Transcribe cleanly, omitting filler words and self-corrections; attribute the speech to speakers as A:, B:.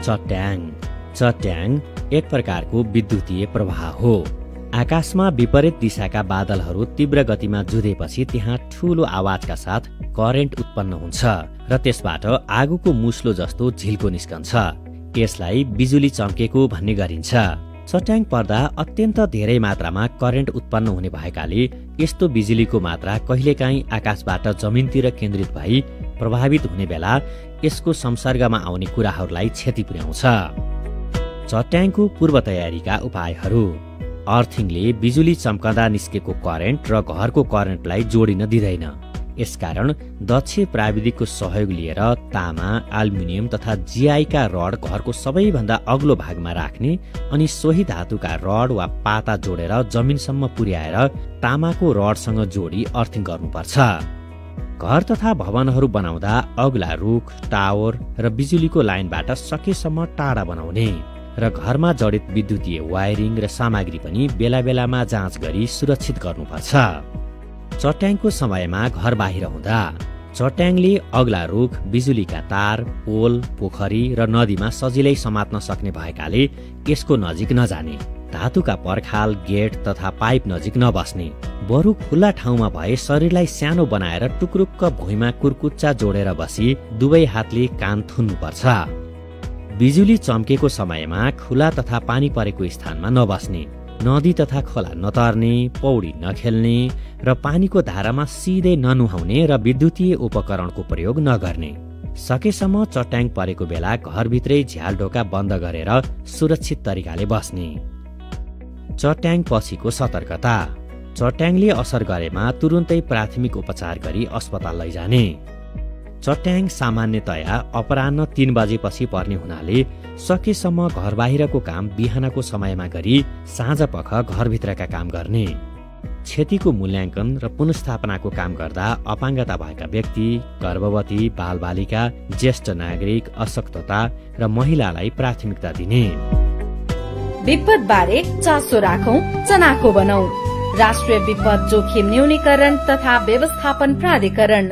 A: चट्याङ चट्याङ एक प्रकारको विद्युतीय प्रवाह हो। आकाशमा विपरीत दिशाका बादलहरू तीव्र गतिमा जुधेपछि त्यहाँ ठूलो आवाजका साथ करेन्ट उत्पन्न हुन्छ र त्यसबाट आगोको मुस्लो जस्तो झिल्को निस्कन्छ। यसलाई बिजुली चम्केको भन्ने गरिन्छ। चट्याङ पर्दा अत्यन्त धेरै मात्रामा करेन्ट उत्पन्न हुने भएकाले यस्तो बिजुलीको मात्रा कहिलेकाहीँ आकाशबाट जमिनतिर केन्द्रित भई प्रभावित हुने बेला यसको संसर्गमा आउने कुराहरूलाई क्षति पुर्याउँछ। चट्याङको पूर्व तयारीका उपायहरू। अर्थिङले बिजुली चम्कँदा निस्केको करेन्ट र घरको करेन्टलाई जोडिन दिँदैन। यसकारण दक्ष प्राविधिकको सहयोग लिएर तामा, एल्युमिनियम तथा जीआईका रड घरको सबैभन्दा अग्लो भागमा राख्ने अनि सोही धातुका रड वा पाता जोडेर जमिनसम्म पुर्याएर तामाको रडसँग जोडी अर्थिङ गर्नुपर्छ। घर तथा भवनहरू बनाउँदा अग्ला रुख, टावर र बिजुलीको लाइनबाट सकेसम्म टाढा बनाउने र घरमा जडित विद्युतीय वायरिङ र सामग्री पनि बेला बेलामा जाँच गरी सुरक्षित गर्नुपर्छ। चट्याङको समयमा घर बाहिर हुँदा चट्याङले अग्ला रुख, बिजुलीका तार, पोल, पोखरी र नदीमा सजिलै समात्न सक्ने भएकाले यसको नजिक नजाने। धातुका पर्खाल, गेट तथा पाइप नजिक नबस्ने। बरु खुल्ला ठाउँमा भए शरीरलाई सानो बनाएर टुक्रुक्क भुइँमा कुर्कुच्चा जोडेर बसी दुवै हातले कान थुन्नुपर्छ। बिजुली चम्केको समयमा खुला तथा पानी परेको स्थानमा नबस्ने। नदी तथा खोला नतर्ने, पौडी नखेल्ने र पानीको धारामा सिधै ननुहाउने र विद्युतीय उपकरणको प्रयोग नगर्ने। सकेसम्म चट्याङ परेको बेला घरभित्रै झ्यालढोका बन्द गरेर सुरक्षित तरिकाले बस्ने। चट्याङ पछिको सतर्कता। चट्याङले असर गरेमा तुरुन्तै प्राथमिक उपचार गरी अस्पताल लैजाने। चट्याङ सामान्यतया अपराह्न 3 बजेपछि पर्ने हुनाले सकेसम्म घर बाहिरको काम बिहानको समयमा गरी साँझपख घरभित्रका काम गर्ने। क्षतिको मूल्याङ्कन र पुनर्स्थापनाको काम गर्दा अपाङ्गता भएका व्यक्ति, गर्भवती, बालबालिका, ज्येष्ठ नागरिक, अशक्तता र महिलालाई प्राथमिकता दिने।
B: विपद बारे चासो राखौं, चनाखो बनाऊ। राष्ट्रिय विपद जोखिम न्यूनीकरण तथा व्यवस्थापन प्राधिकरण।